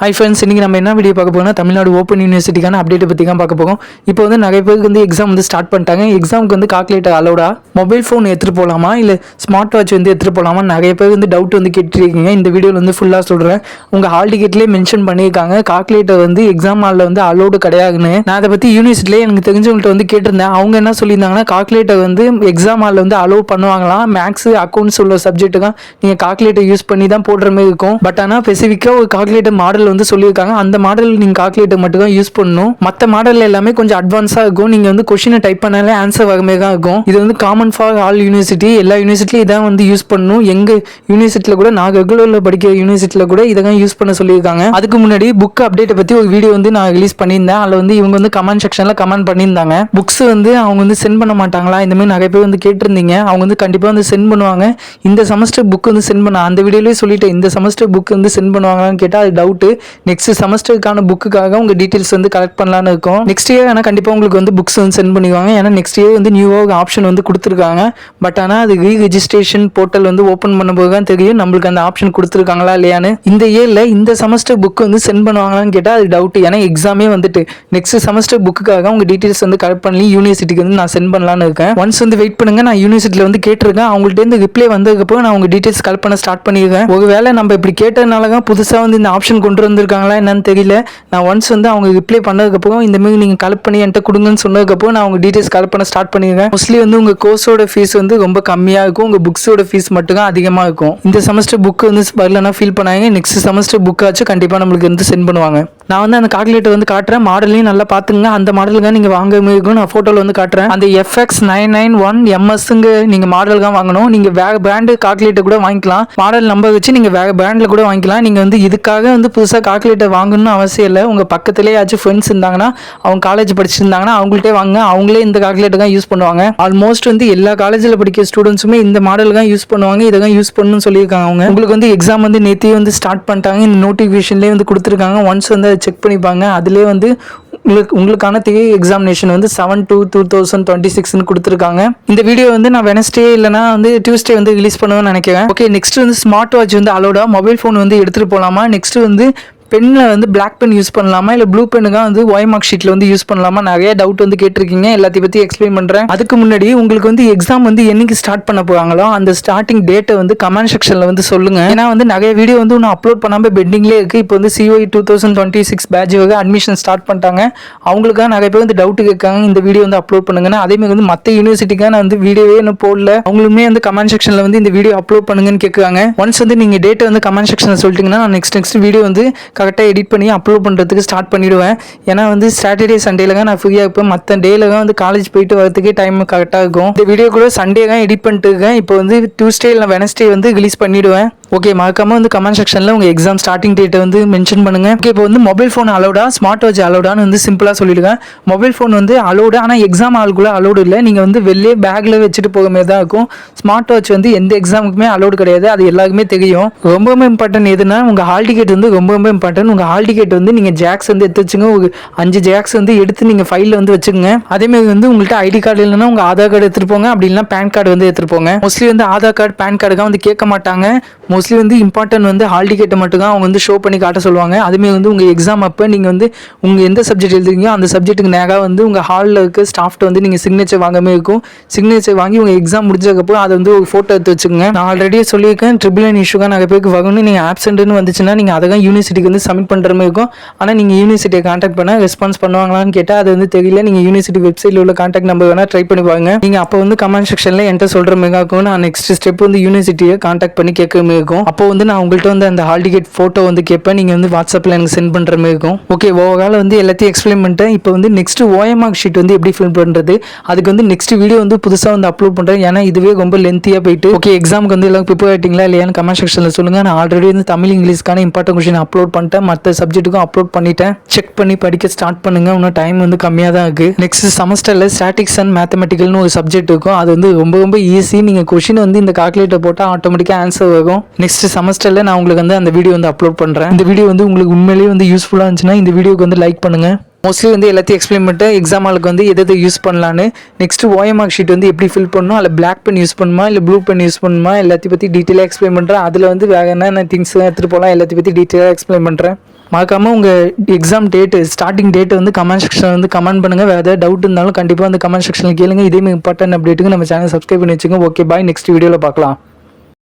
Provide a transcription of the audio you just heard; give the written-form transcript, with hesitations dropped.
Hi friends, இன்றைக்கி நம்ம என்ன வீடியோ பார்க்க போகிறோம்னா தமிழ்நாடு ஓப்பன் யூனிவர்சிட்டிக்கான அப்டேட்டை பற்றி தான் பார்க்க போகிறோம். இப்போ வந்து நிறைய பேருக்கு வந்து எக்ஸாம் வந்து ஸ்டார்ட் பண்ணிட்டாங்க. எக்ஸாமுக்கு வந்து கால்குலேட்டர் அலோடா, மொபைல் ஃபோன் எடுத்துகிட்டு போகலாமா இல்லை ஸ்மார்ட் வாட்ச் வந்து எடுத்துகிட்டு போகலாமா நிறைய பேர் வந்து டவுட் வந்து கேட்டுருக்கீங்க. இந்த வீடியோவில் வந்து ஃபுல்லாக சொல்கிறேன். உங்கள் ஹால் டிக்கெட்லேயே மென்ஷன் பண்ணியிருக்காங்க கால்குலேட்டர் வந்து எக்ஸாம் ஹாலில் வந்து அலோடு கிடையாதுன்னு. நான் அதை பற்றி யூனிவர்சிட்டியிலே எனக்கு தெரிஞ்சவங்கள்ட்ட வந்து கேட்டிருந்தேன். அவங்க என்ன சொல்லியிருந்தாங்கன்னா கால்குலேட்டர் வந்து எக்ஸாம் ஹாலில் வந்து அலோவ் பண்ணுவாங்களாம். மேக்ஸ் அக்கௌண்ட்ஸ் உள்ள சப்ஜெக்ட்டுக்கு நீங்கள் கால்குலேட்டர் யூஸ் பண்ணி தான் போடுற மாதிரி இருக்கும். பட் ஆனால் ஸ்பெசிஃபிக்காக ஒரு கால்குலேட்டர் மாடல் வந்து சொல்லியிருக்காங்க. அந்த மாடல் நீங்கள் கால்குலேட்டர் மட்டும் தான் யூஸ் பண்ணணும். மற்ற மாடல் எல்லாமே கொஞ்சம் அட்வான்ஸாக இருக்கும். நீங்கள் வந்து கொஸ்டினை டைப் பண்ணாலே ஆன்சர் வர மாதிரி தான் இருக்கும். இது வந்து காமன் ஃபார் ஆல் யூனிவர்சிட்டி. எல்லா யூனிவர்சிட்டியும் இதான் வந்து யூஸ் பண்ணணும். எங்கள் யூனிவர்சிட்டியில் கூட நான் ரெகுலரில் படிக்கிற யூனிவர்சிட்டியில் கூட இதை தான் யூஸ் பண்ண சொல்லியிருக்காங்க. அதுக்கு முன்னாடி புக் அப்டேட்டை பற்றி ஒரு வீடியோ வந்து நான் ரிலீஸ் பண்ணியிருந்தேன். அதில் வந்து இவங்க வந்து கமெண்ட் செக்ஷனில் கமெண்ட் பண்ணியிருந்தாங்க. புக்ஸ் வந்து அவங்க வந்து சென்ட் பண்ண மாட்டாங்களா, இந்த மாதிரி நிறைய பேர் வந்து கேட்டிருந்தீங்க. அவங்க வந்து கண்டிப்பாக வந்து சென்ட் பண்ணுவாங்க. இந்த செமஸ்டர் புக் வந்து சென்ட் பண்ண அந்த வீடியோலேயே சொல்லிட்டேன். இந்த செமஸ்டர் புக் வந்து சென்ட் பண்ணுவாங்களான்னு கேட்டால் அது டவுட்டு. நெக்ஸ்ட் செமஸ்டருக்கான புக்குக்காக உங்கள் டீட்டெயில்ஸ் வந்து கலெக்ட் பண்ணலான்னு இருக்கும். நெக்ஸ்ட் இயர் ஆனால் கண்டிப்பாக உங்களுக்கு வந்து புக்ஸ் வந்து சென்ட் பண்ணுவாங்க. ஏன்னா நெக்ஸ்ட் இயர் வந்து நியூவாக ஆப்ஷன் வந்து கொடுத்துருக்காங்க. பட் ஆனால் அது ரெஜிஸ்ட்ரேஷன் போர்ட்டல் வந்து ஓப்பன் பண்ணும்போது தான் தெரியும் நம்மளுக்கு அந்த ஆப்ஷன் கொடுத்துருக்காங்களா இல்லையான்னு. இந்த இயரில் இந்த செமஸ்டர் புக் வந்து சென்ட் பண்ணுவாங்களான்னு கேட்டால் அது டவுட். ஏன்னா எக்ஸாமே வந்துட்டு நெக்ஸ்ட் செமஸ்டர் புக்குக்காக உங்கள் டீட்டெயில்ஸ் வந்து கலெக்ட் பண்ணி யூனிவர்சிட்டிக்கு வந்து நான் சென்ட் பண்ணலான்னு இருக்கேன். ஒன்ஸ் வந்து வெயிட் பண்ணுங்க. நான் யூனிவர்சிட்டியில் வந்து கேட்டிருக்கேன். அவங்கள்ட்ட இருந்து ரிப்ளை வந்ததுக்கப்புறம் நான் உங்கள் டீட்டெயில்ஸ் கலெக்ட் பண்ண ஸ்டார்ட் பண்ணியிருக்கேன். ஒருவேளை நம்ம இப்படி கேட்டதுனால தான் புதுசாக வந்து இந்த ஆப்ஷன் கொண்டு வந்திருக்காங்களா என்னன்னு தெரியல. நான் ஒன்ஸ் வந்து அவங்க ரிப்ளை பண்ணதுக்கப்புறம் இந்த மாதிரி நீங்கள் கலெக்ட் பண்ணி என்கிட்ட கொடுங்கன்னு சொன்னதுக்கப்புறம் நான் உங்கள் டீட்டெயில்ஸ் கலெக்ட் பண்ண ஸ்டார்ட் பண்ணியிருக்கேன். மோஸ்ட்லி வந்து உங்கள் கோர்ஸோட ஃபீஸ் வந்து ரொம்ப கம்மியாக இருக்கும். உங்கள் புக்ஸோட ஃபீஸ் மட்டும் தான் அதிகமாக இருக்கும். இந்த செமஸ்டர் புக் வந்து வரலன்னா ஃபீல் பண்ணாங்க. நெக்ஸ்ட் செமஸ்டர் புக்காச்சும் கண்டிப்பாக நம்மளுக்கு வந்து சென்ட் பண்ணுவாங்க. நான் வந்து அந்த கால்குலேட்டர் வந்து காட்டுறேன். மாடலையும் நல்லா பார்த்துங்க. அந்த மாடலுக்கு தான் நீங்கள் வாங்க இருக்கும். நான் ஃபோட்டோவில் வந்து காட்டுறேன். அந்த FX991 MS நீங்கள் மாடல் தான் வாங்கணும். நீங்கள் வேற பிராண்டு கால்குலேட்டர் கூட வாங்கிக்கலாம். மாடல் நம்பர் வச்சு நீங்கள் வேற பிராண்டில் கூட வாங்கிக்கலாம். நீங்கள் வந்து இதுக்காக வந்து புதுசாக கால்குலேட்டர் வாங்கணும்னு அவசியம் இல்லை. உங்கள் பக்கத்துலேயே ஆச்சும் ஃப்ரெண்ட்ஸ் இருந்தாங்கன்னா, அவங்க காலேஜ் படிச்சிருந்தாங்கன்னா அவங்கள்ட்டே வாங்க. அவங்களே இந்த கால்குலேட்டர் தான் யூஸ் பண்ணுவாங்க. ஆல்மோஸ்ட் வந்து எல்லா காலேஜில் படிக்கிற ஸ்டூடெண்ட்ஸுமே இந்த மாடல் தான் யூஸ் பண்ணுவாங்க. இதை தான் யூஸ் பண்ணணும்னு சொல்லியிருக்காங்க. அவங்க உங்களுக்கு வந்து எக்ஸாம் வந்து நேற்றே வந்து ஸ்டார்ட் பண்ணிட்டாங்க. இந்த நோட்டிஃபிகேஷன்லேயே வந்து கொடுத்துருக்காங்க. ஒன்ஸ் வந்து அதை செக் பண்ணிப்பாங்க. அதிலே வந்து உங்களுக்கான திகை எக்ஸாமினேஷன் வந்து 7/2/2026 கொடுத்துருக்காங்க. இந்த வீடியோ வந்து நான் வெனஸ்டே இல்லைனா வந்து டியூஸ்டே வந்து ரிலீஸ் பண்ணுவேன்னு நினைக்கிறேன். ஓகே, நெக்ஸ்ட் வந்து ஸ்மார்ட் வாட்ச் வந்து அலோடா, மொபைல் ஃபோன் வந்து எடுத்துகிட்டு போகலாமா, நெக்ஸ்ட் வந்து பெண்ணில் வந்து பிளாக் பென் யூஸ் பண்ணலாமா இல்லை ப்ளூ பென்னுக்காக வந்து ஒய் மார்க் ஷீட்டில் வந்து யூஸ் பண்ணலாமா நிறைய டவுட் வந்து கேட்டிருக்கீங்க. எல்லாத்தையும் பற்றி எக்ஸ்பிளைன் பண்ணுறேன். அதுக்கு முன்னாடி உங்களுக்கு வந்து எக்ஸாம் வந்து என்னைக்கு ஸ்டார்ட் பண்ண போகிறாங்களோ அந்த ஸ்டார்டிங் டேட்டை வந்து கமெண்ட் செக்ஷனில் வந்து சொல்லுங்கள். ஏன்னா வந்து நிறைய வீடியோ வந்து ஒன்று அப்லோட் பண்ணாமல் பெண்டிங்லேயே இருக்குது. இப்போ வந்து COE 2026 பேட்ச் வகை அட்மிஷன் ஸ்டார்ட் பண்ணிட்டாங்க. அவங்களுக்காக நிறைய பேர் வந்து டவுட் கேட்காங்க. இந்த வீடியோ வந்து அப்லோட் பண்ணுங்கன்னா அதேமாதிரி வந்து மற்ற யூனிவர்சிட்டிக்காக நான் வந்து வீடியோவே இன்னும் போடல. அவங்களுமே வந்து கமெண்ட் செக்ஷனில் வந்து இந்த வீடியோ அப்லோட் பண்ணுங்கன்னு கேட்குறாங்க. ஒன்ஸ் வந்து நீங்கள் டேட்டை வந்து கமெண்ட் செக்ஷனில் சொல்லிட்டீங்கன்னா நான் நெக்ஸ்ட் வீடியோ வந்து கரெக்டாக எடிட் பண்ணி அப்லோட் பண்ணுறதுக்கு ஸ்டார்ட் பண்ணிவிடுவேன். ஏன்னா வந்து சாட்டர்டே சண்டேல தான் நான் ஃப்ரீயாக இருப்பேன். மற்ற டேல தான் வந்து காலேஜ் போயிட்டு வரதுக்கே டைம் கரெக்டாக இருக்கும். இந்த வீடியோ கூட சண்டே தான் எடிட் பண்ணிட்டு இருக்கேன். இப்போ வந்து டியூஸ்டே இல்லை வெனஸ்டே வந்து ரிலீஸ் பண்ணிவிடுவேன். ஓகே, மறக்காம வந்து கமெண்ட் செக்ஷனில் உங்கள் எக்ஸாம் ஸ்டார்டிங் டேட்டை வந்து மென்ஷன் பண்ணுங்க. ஓகே, இப்போ வந்து மொபைல் ஃபோன் அலோடா, ஸ்மார்ட் வாட்ச் அலோடான்னு வந்து சிம்பிளாக சொல்லிடுங்க. மொபைல் ஃபோன் வந்து அலோடு, ஆனால் எக்ஸாம் ஆளுக்குள்ள அலோடு இல்லை. நீங்கள் வந்து வெளியே பேக்கில் வச்சுட்டு போக மாதிரி தான் இருக்கும். ஸ்மார்ட் வாட்ச் வந்து எந்த எக்ஸாமுக்குமே அலோடு கிடையாது. அது எல்லாருக்குமே தெரியும். ரொம்ப இம்பார்ட்டன்ட் எதுனா உங்கள் ஹால் டிக்கெட் வந்து ரொம்ப இம்பார்ட்டன்ட். உங்கள் ஹால் டிக்கெட் வந்து நீங்கள் ஜாக்ஸ் வந்து எடுத்து வச்சுங்க. ஒரு 5 ஜாக்ஸ் வந்து எடுத்து நீங்கள் ஃபைலில் வந்து வச்சுக்கோங்க. அதேமாதிரி வந்து உங்கள்கிட்ட ஐடி கார்டு இல்லைன்னா உங்கள் ஆதார் கார்டு எடுத்துகிட்டு போங்க. அப்படி இல்லைனா பேன் கார்டு வந்து எடுத்துகிட்டு போங்க. மோஸ்ட்லி வந்து ஆதார் கார்டு பேன் கார்டுக்காக வந்து கேட்க மாட்டாங்க. மோஸ்ட்லி வந்து இம்பார்ட்டன்ட் வந்து ஹால் டிக்கெட்டை மட்டும் தான் அவங்க வந்து ஷோ பண்ணி காட்ட சொல்லுவாங்க. அதுமாதிரி வந்து உங்கள் எக்ஸாம் அப்போ நீங்கள் வந்து உங்கள் எந்த சப்ஜெக்ட் எழுதுறீங்களோ அந்த சப்ஜெக்ட்டுக்கு நேராக வந்து உங்கள் ஹாலில் இருக்க ஸ்டாஃப்ட்டு வந்து நீங்கள் சிக்னேச்சர் வாங்காமல் இருக்கும். சிக்னேச்சர் வாங்கி உங்கள் எக்ஸாம் முடிஞ்சதுக்கப்புறம் அதை வந்து ஒரு ஃபோட்டோ எடுத்து வச்சுக்கோங்க. நான் ஆல்ரெடியே சொல்லியிருக்கேன், ட்ரிபிள் இஷ்யூக்காக நிறைய பேருக்கு வரணும். நீங்கள் ஆப்சென்ட்னு வந்துச்சுன்னா நீங்கள் அதை தான் யூனிவர்சிட்டிக்கு வந்து சப்மிட் பண்ணுற மாதிரி இருக்கும். ஆனால் நீங்கள் யூனிவர்சிட்டியை கான்டாக்ட் பண்ண ரெஸ்பான்ஸ் பண்ணுவாங்களான்னு கேட்டால் அது வந்து தெரியல. நீங்கள் யூனிவர்சிட்டி வெப்சைட்டில் உள்ள கான்டாக்ட் நம்பர் வேணால் ட்ரை பண்ணி பாருங்க. நீங்கள் அப்போ வந்து கமெண்ட் செக்ஷனில் என்கிட்ட சொல்கிற மாதிரி இருக்கும். நான் நெக்ஸ்ட் ஸ்டெப் வந்து யூனிவர்சிட்டியை கான்டாக்ட் பண்ணி கேட்குற மாதிரி இருக்கும். அப்போ வந்து நான் உங்கள்கிட்ட வந்து அந்த ஹால் டிக்கெட் ஃபோட்டோ வந்து கேட்பேன். நீங்கள் வந்து வாட்ஸ்அப்பில் எனக்கு சென்ட் பண்ணுற மாதிரி இருக்கும். ஓகே, ஓவரால் வந்து எல்லாத்தையும் எக்ஸ்பிளைன் பண்ணிட்டேன். இப்போ வந்து நெக்ஸ்ட் OMR ஷீட் வந்து எப்படி ஃபில் பண்ணுறது, அதுக்கு வந்து நெக்ஸ்ட் வீடியோ வந்து புதுசாக வந்து அப்லோட் பண்ணுறேன். ஏன்னா இதுவே ரொம்ப லென்த்தியாக போயிட்டு. ஓகே, எக்ஸாமுக்கு வந்து எல்லாம் ப்ரிப்பேர் ஆகிட்டீங்களா இல்லையான்னு கமெண்ட் செக்ஷனில் சொல்லுங்கள். நான் ஆல்ரெடி வந்து தமிழ் இங்கிலீஷ்க்கான இம்பார்ட்டன்ட் கொஸ்டின் அப்லோட் பண்ணிட்டேன். மற்ற சப்ஜெக்ட்டுக்கும் அப்லோட் பண்ணிட்டேன். செக் பண்ணி படிக்க ஸ்டார்ட் பண்ணுங்க. இன்னும் டைம் வந்து கம்மியாக தான் இருக்குது. நெக்ஸ்ட் செமஸ்டரில் ஸ்டாட்டிக்ஸ் அண்ட் மேத்தமெட்டிக்கல்னு ஒரு சப்ஜெக்ட் இருக்கும். அது வந்து ரொம்ப ஈஸி. நீங்கள் கொஸ்டின் வந்து இந்த கால்குலேட்டர் போட்டால் ஆட்டோமேட்டிக்காக ஆன்சர் வரும். நெக்ஸ்ட் செமஸ்டரில் நான் உங்களுக்கு வந்து அந்த வீடியோ வந்து அப்லோட் பண்ணுறேன். இந்த வீடியோ வந்து உங்களுக்கு உண்மையிலேயே வந்து யூஸ்ஃபுல்லாக இருந்துச்சுன்னா இந்த வீடியோக்கு வந்து லைக் பண்ணுங்கள். மோஸ்ட்லி வந்து எல்லாத்தையும் எக்ஸ்பிளைன் பண்ணிட்டு எக்ஸாம் ஆளுக்கு வந்து எது யூஸ் பண்ணலான்னு. நெக்ஸ்ட் OMR ஷீட் வந்து எப்படி ஃபில் பண்ணணும், அதில் பிளாக் பென் யூஸ் பண்ணுமா இல்லை ப்ளூ பென் யூஸ் பண்ணுமா எல்லாத்தையும் பற்றி டீட்டெயிலாக எக்ஸ்பிளைன் பண்ணுறேன். அதில் வந்து வேறு என்னென்ன திங்ஸ் எடுத்துகிட்டு போகலாம் எல்லாத்தையும் பற்றி டீட்டெயிலாக எக்ஸ்பிளைன் பண்ணுறேன். மறக்காமல் உங்கள் எக்ஸாம் டேட்டு ஸ்டார்டிங் டேட்டு வந்து கமெண்ட் செக்ஷனில் வந்து கமெண்ட் பண்ணுங்கள். வேறு ஏதாவது டவுட் இருந்தாலும் கண்டிப்பாக வந்து கமெண்ட் செக்ஷனில் கேளுங்க. இதே இம்பார்ட்டன்ட் அப்டேட்டுக்கு நம்ம சேனல் சப்ஸ்கிரைப் பண்ணி வச்சுங்க. ஓகே பாய், நெக்ஸ்ட் வீடியோவில் பார்க்கலாம்.